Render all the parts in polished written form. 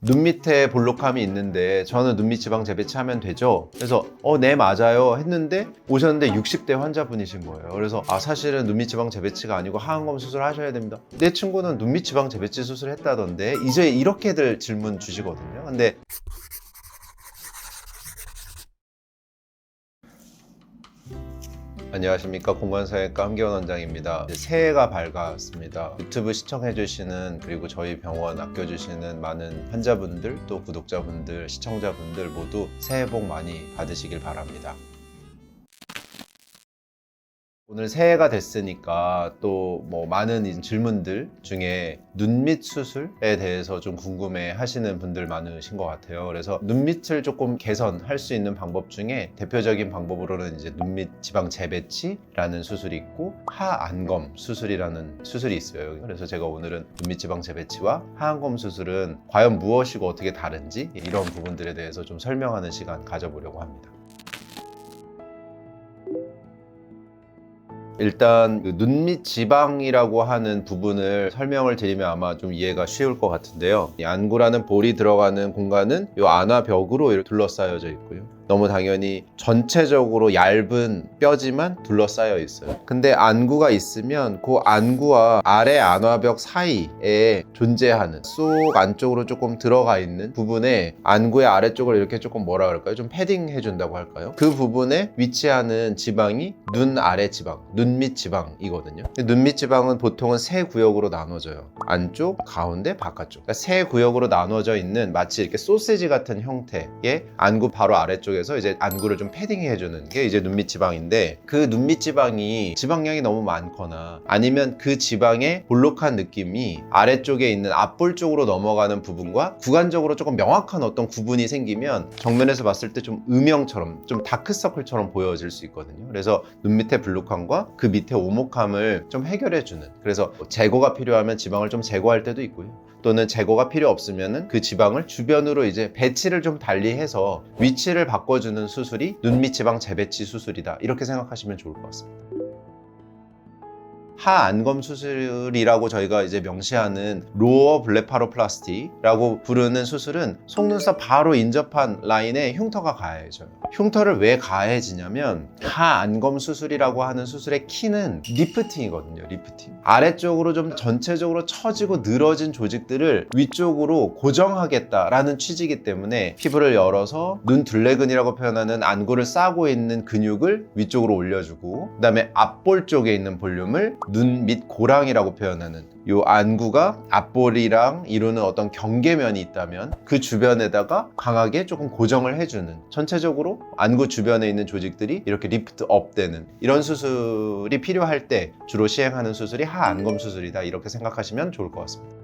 눈 밑에 볼록함이 있는데 저는 눈 밑 지방 재배치하면 되죠? 그래서 네 맞아요 했는데 오셨는데 60대 환자분이신 거예요. 그래서 사실은 눈 밑 지방 재배치가 아니고 하안검 수술 하셔야 됩니다. 내 친구는 눈 밑 지방 재배치 수술 했다던데 이제 이렇게들 질문 주시거든요. 근데 안녕하십니까, 공간성형외과 함기원 원장입니다. 새해가 밝았습니다. 유튜브 시청해주시는, 그리고 저희 병원 아껴주시는 많은 환자분들, 또 구독자분들, 시청자분들 모두 새해 복 많이 받으시길 바랍니다. 오늘 새해가 됐으니까 또 뭐 많은 질문들 중에 눈밑 수술에 대해서 좀 궁금해 하시는 분들 많으신 것 같아요. 그래서 눈밑을 조금 개선할 수 있는 방법 중에 대표적인 방법으로는 이제 눈밑 지방 재배치라는 수술이 있고 하안검 수술이라는 수술이 있어요. 그래서 제가 오늘은 눈밑 지방 재배치와 하안검 수술은 과연 무엇이고 어떻게 다른지 이런 부분들에 대해서 좀 설명하는 시간 가져보려고 합니다. 일단 눈밑 지방이라고 하는 부분을 설명을 드리면 아마 좀 이해가 쉬울 것 같은데요. 이 안구라는 볼이 들어가는 공간은 이 안화벽으로 이렇게 둘러싸여져 있고요. 너무 당연히 전체적으로 얇은 뼈지만 둘러싸여 있어요. 근데 안구가 있으면 그 안구와 아래 안화벽 사이에 존재하는 쏙 안쪽으로 조금 들어가 있는 부분에 안구의 아래쪽을 이렇게 조금 뭐라 그럴까요? 좀 패딩 해준다고 할까요? 그 부분에 위치하는 지방이 눈 아래 지방, 눈밑 지방이거든요. 눈밑 지방은 보통은 세 구역으로 나눠져요. 안쪽, 가운데, 바깥쪽. 그러니까 세 구역으로 나눠져 있는 마치 이렇게 소세지 같은 형태의 안구 바로 아래쪽에 그래서 이제 안구를 좀 패딩해주는 게 이제 눈밑 지방인데, 그 눈밑 지방이 지방량이 너무 많거나 아니면 그 지방의 볼록한 느낌이 아래쪽에 있는 앞볼 쪽으로 넘어가는 부분과 구간적으로 조금 명확한 어떤 구분이 생기면 정면에서 봤을 때 좀 음영처럼, 좀 다크서클처럼 보여질 수 있거든요. 그래서 눈 밑의 블룩함과 그 밑에 오목함을 좀 해결해주는, 그래서 제거가 필요하면 지방을 좀 제거할 때도 있고요. 또는 제거가 필요 없으면은 그 지방을 주변으로 이제 배치를 좀 달리해서 위치를 바꿔주는 수술이 눈밑 지방 재배치 수술이다, 이렇게 생각하시면 좋을 것 같습니다. 하안검 수술이라고 저희가 이제 명시하는 로어 블레파로플라스티라고 부르는 수술은 속눈썹 바로 인접한 라인에 흉터가 가해져요. 흉터를 왜 가해지냐면 하안검 수술이라고 하는 수술의 키는 리프팅이거든요. 리프팅. 아래쪽으로 좀 전체적으로 처지고 늘어진 조직들을 위쪽으로 고정하겠다라는 취지이기 때문에 피부를 열어서 눈 둘레근이라고 표현하는 안구를 싸고 있는 근육을 위쪽으로 올려주고, 그 다음에 앞볼 쪽에 있는 볼륨을 눈 밑 고랑이라고 표현하는 이 안구가 앞볼이랑 이루는 어떤 경계면이 있다면 그 주변에다가 강하게 조금 고정을 해주는, 전체적으로 안구 주변에 있는 조직들이 이렇게 리프트 업 되는 이런 수술이 필요할 때 주로 시행하는 수술이 하안검 수술이다, 이렇게 생각하시면 좋을 것 같습니다.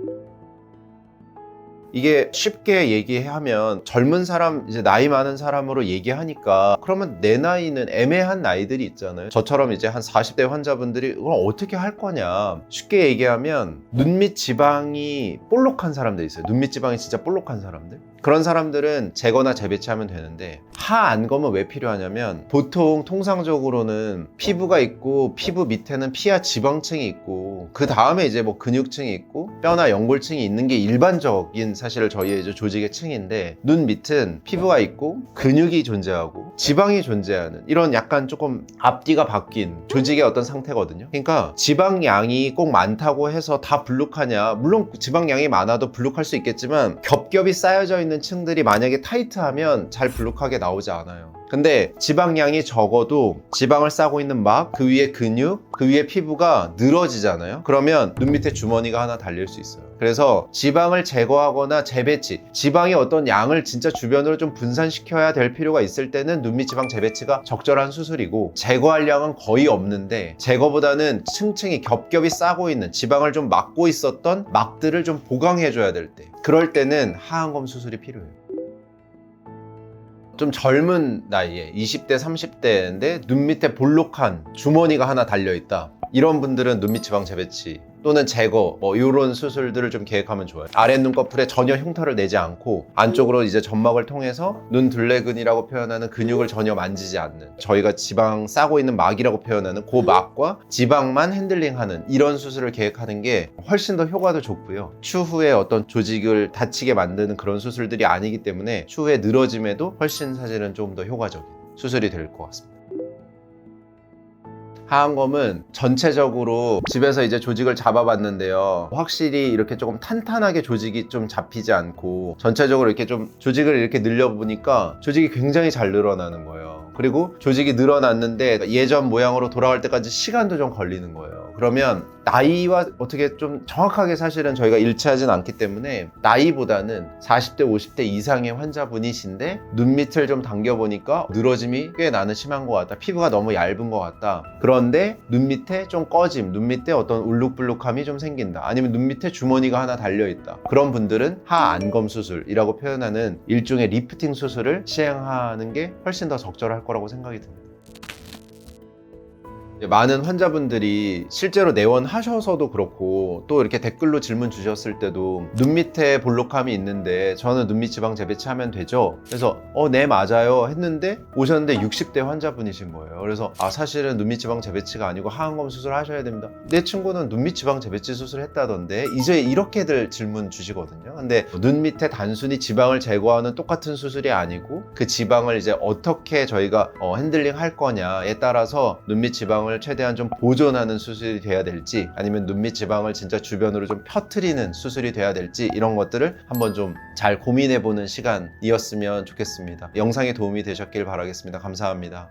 이게 쉽게 얘기하면 젊은 사람, 이제 나이 많은 사람으로 얘기하니까 그러면 내 나이는 애매한 나이들이 있잖아요. 저처럼 이제 한 40대 환자분들이 그럼 어떻게 할 거냐, 쉽게 얘기하면 눈밑 지방이 볼록한 사람들 있어요. 눈밑 지방이 진짜 볼록한 사람들, 그런 사람들은 제거나 재배치하면 되는데, 하안검은 왜 필요하냐면 보통 통상적으로는 피부가 있고 피부 밑에는 피하 지방층이 있고 그 다음에 이제 뭐 근육층이 있고 뼈나 연골층이 있는 게 일반적인 사실 저희의 이제 조직의 층인데, 눈 밑은 피부가 있고 근육이 존재하고 지방이 존재하는 이런 약간 조금 앞뒤가 바뀐 조직의 어떤 상태거든요. 그러니까 지방량이 꼭 많다고 해서 다 블룩하냐, 물론 지방량이 많아도 블룩할 수 있겠지만 겹겹이 쌓여져 있는 층들이 만약에 타이트하면 잘 블룩하게 나오지 않아요. 근데 지방량이 적어도 지방을 싸고 있는 막, 그 위에 근육, 그 위에 피부가 늘어지잖아요. 그러면 눈 밑에 주머니가 하나 달릴 수 있어요. 그래서 지방을 제거하거나 재배치, 지방의 어떤 양을 진짜 주변으로 좀 분산시켜야 될 필요가 있을 때는 눈밑 지방 재배치가 적절한 수술이고, 제거할 양은 거의 없는데 제거보다는 층층이 겹겹이 싸고 있는 지방을 좀 막고 있었던 막들을 좀 보강해줘야 될 때, 그럴 때는 하안검 수술이 필요해요. 좀 젊은 나이에 20대 30대인데 눈 밑에 볼록한 주머니가 하나 달려있다, 이런 분들은 눈밑 지방 재배치 또는 제거 뭐 이런 수술들을 좀 계획하면 좋아요. 아랫 눈꺼풀에 전혀 흉터를 내지 않고 안쪽으로 이제 점막을 통해서 눈 둘레근이라고 표현하는 근육을 전혀 만지지 않는, 저희가 지방 싸고 있는 막이라고 표현하는 그 막과 지방만 핸들링하는 이런 수술을 계획하는 게 훨씬 더 효과도 좋고요. 추후에 어떤 조직을 다치게 만드는 그런 수술들이 아니기 때문에 추후에 늘어짐에도 훨씬 사실은 좀 더 효과적인 수술이 될 것 같습니다. 하안검은 전체적으로 집에서 이제 조직을 잡아봤는데요, 확실히 이렇게 조금 탄탄하게 조직이 좀 잡히지 않고 전체적으로 이렇게 좀 조직을 이렇게 늘려보니까 조직이 굉장히 잘 늘어나는 거예요. 그리고 조직이 늘어났는데 예전 모양으로 돌아갈 때까지 시간도 좀 걸리는 거예요. 그러면 나이와 어떻게 좀 정확하게 사실은 저희가 일치하진 않기 때문에 나이보다는 40대 50대 이상의 환자분이신데 눈 밑을 좀 당겨보니까 늘어짐이 꽤 나는 심한 것 같다, 피부가 너무 얇은 것 같다, 그런데 눈 밑에 좀 꺼짐, 눈 밑에 어떤 울룩불룩함이 좀 생긴다, 아니면 눈 밑에 주머니가 하나 달려있다, 그런 분들은 하안검 수술이라고 표현하는 일종의 리프팅 수술을 시행하는 게 훨씬 더 적절할 거라고 생각이 듭니다. 많은 환자분들이 실제로 내원하셔서도 그렇고 또 이렇게 댓글로 질문 주셨을 때도 눈 밑에 볼록함이 있는데 저는 눈밑 지방 재배치하면 되죠? 그래서 네 맞아요 했는데 오셨는데 60대 환자분이신 거예요. 그래서 사실은 눈밑 지방 재배치가 아니고 하안검 수술 하셔야 됩니다. 내 친구는 눈밑 지방 재배치 수술 했다던데, 이제 이렇게들 질문 주시거든요. 근데 눈 밑에 단순히 지방을 제거하는 똑같은 수술이 아니고 그 지방을 이제 어떻게 저희가 핸들링 할 거냐에 따라서 눈밑 지방을 최대한 좀 보존하는 수술이 돼야 될지, 아니면 눈밑 지방을 진짜 주변으로 좀 펴트리는 수술이 돼야 될지, 이런 것들을 한번 좀 잘 고민해보는 시간이었으면 좋겠습니다. 영상에 도움이 되셨길 바라겠습니다. 감사합니다.